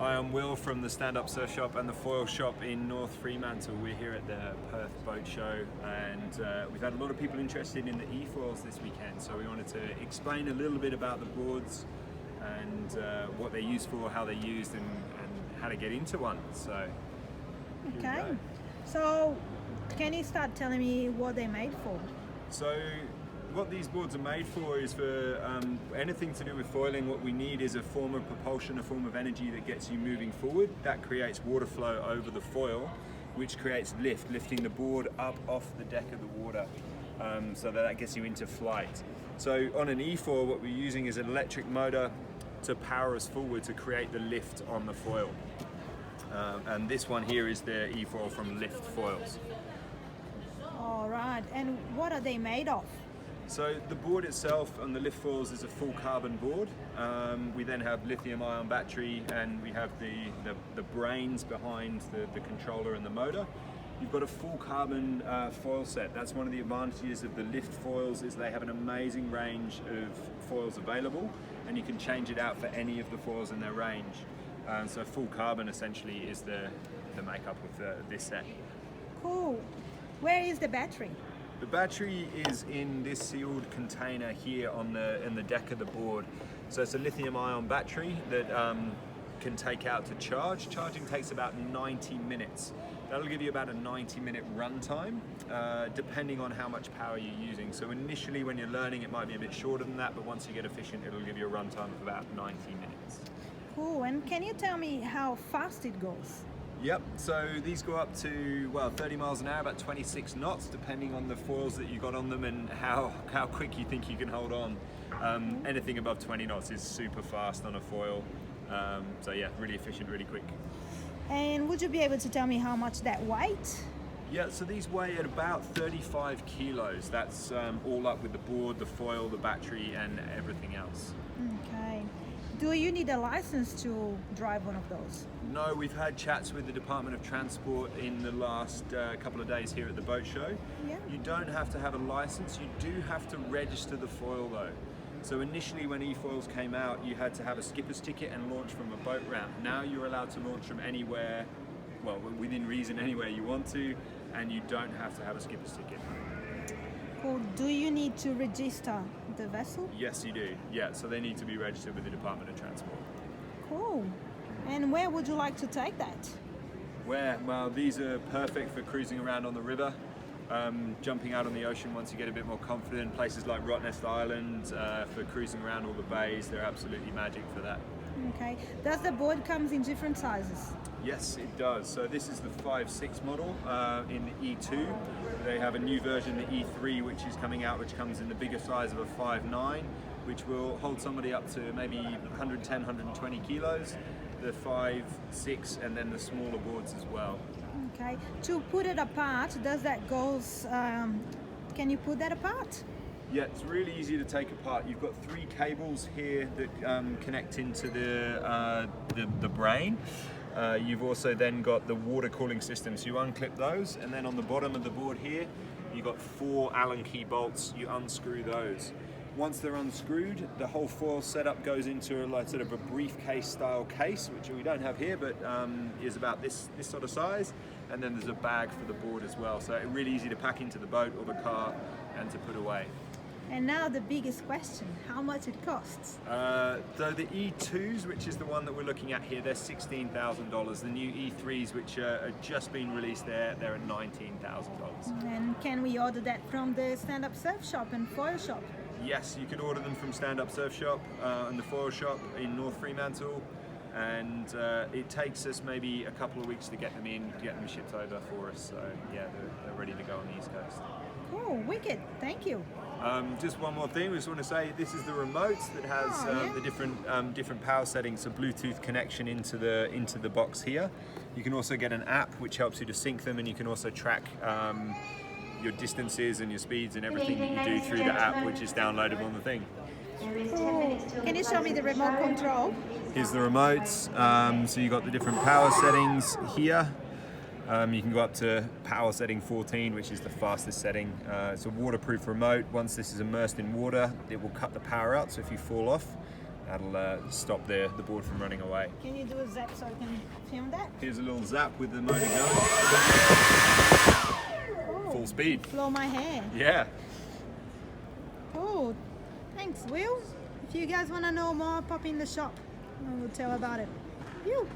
Hi, I'm Will from the Stand Up Surf Shop and the Foil Shop in North Fremantle. We're here at the Perth Boat Show, and we've had a lot of people interested in the e-foils this weekend, so we wanted to explain a little bit about the boards and what they're used for, how they're used, and how to get into one. So Okay, so can you start telling me what they're made for? So what these boards are made for is for anything to do with foiling. What we need is a form of propulsion, a form of energy that gets you moving forward. That creates water flow over the foil, which creates lift, lifting the board up off the deck of the water, so that gets you into flight. So on an e-foil, what we're using is an electric motor to power us forward to create the lift on the foil. And this one here is the e-foil from Lift Foils. All right, and what are they made of? So the board itself on the Lift Foils is a full carbon board. We then have lithium ion battery, and we have the brains behind the controller and the motor. You've got a full carbon foil set. That's one of the advantages of the Lift Foils, is they have an amazing range of foils available, and you can change it out for any of the foils in their range. So full carbon essentially is the makeup of this set. Cool. Where is the battery? The battery is in this sealed container here in the deck of the board. So it's a lithium ion battery that can take out to charge. Charging takes about 90 minutes. That'll give you about a 90-minute run time, depending on how much power you're using. So initially when you're learning, it might be a bit shorter than that, but once you get efficient, it'll give you a run time of about 90 minutes. Cool, and can you tell me how fast it goes? Yep, so these go up to, 30 miles an hour, about 26 knots, depending on the foils that you got on them and how quick you think you can hold on. Anything above 20 knots is super fast on a foil. So yeah, really efficient, really quick. And would you be able to tell me how much that weight? Yeah, so these weigh at about 35 kilos. That's all up with the board, the foil, the battery, and everything else. Okay. Do you need a license to drive one of those? No, we've had chats with the Department of Transport in the last couple of days here at the boat show. Yeah. You don't have to have a license, you do have to register the foil though. So initially when e-foils came out, you had to have a skipper's ticket and launch from a boat ramp. Now you're allowed to launch from anywhere, well, within reason anywhere you want to, and you don't have to have a skipper's ticket. Cool. Do you need to register the vessel? Yes, you do. Yeah, so they need to be registered with the Department of Transport. Cool. And where would you like to take that? Well, these are perfect for cruising around on the river, jumping out on the ocean once you get a bit more confident. Places like Rottnest Island, for cruising around all the bays, they're absolutely magic for that. Okay. Does the board comes in different sizes? Yes, it does. So this is the 5.6 model in the E2. They have a new version, the E3, which is coming out, which comes in the bigger size of a 5.9, which will hold somebody up to maybe 110, 120 kilos. The 5.6, and then the smaller boards as well. Okay. To put it apart, does that goes? Can you put that apart? Yeah, it's really easy to take apart. You've got 3 cables here that connect into the brain. You've also then got the water cooling system, so you unclip those, and then on the bottom of the board here, you've got 4 Allen key bolts. You unscrew those. Once they're unscrewed, the whole foil setup goes into like sort of a briefcase style case, which we don't have here, but is about this sort of size. And then there's a bag for the board as well. So it's really easy to pack into the boat or the car and to put away. And now the biggest question, how much it costs? So the E2s, which is the one that we're looking at here, they're $16,000. The new E3s, which are just been released, they're at $19,000. And can we order that from the Stand Up Surf Shop and Foil Shop? Yes, you can order them from Stand Up Surf Shop and the Foil Shop in North Fremantle. And it takes us maybe a couple of weeks to get them in, to get them shipped over for us. So yeah, they're ready to go on the East Coast. Cool, wicked, thank you. Just one more thing, we just want to say this is the remote that has the different power settings, a Bluetooth connection into the box here. You can also get an app which helps you to sync them, and you can also track your distances and your speeds and everything that you do through the app, which is downloadable on the thing. Cool. Can you show me the remote control? Here's the remotes. So you got the different power settings here. You can go up to power setting 14, which is the fastest setting. It's a waterproof remote. Once this is immersed in water, it will cut the power out. So if you fall off, That'll stop the board from running away. Can you do a zap so I can film that? Here's a little zap with the motor going. Oh, Full speed. blow my hair. Yeah. Oh, thanks, Will. If you guys want to know more, pop in the shop and we'll tell about it. Phew.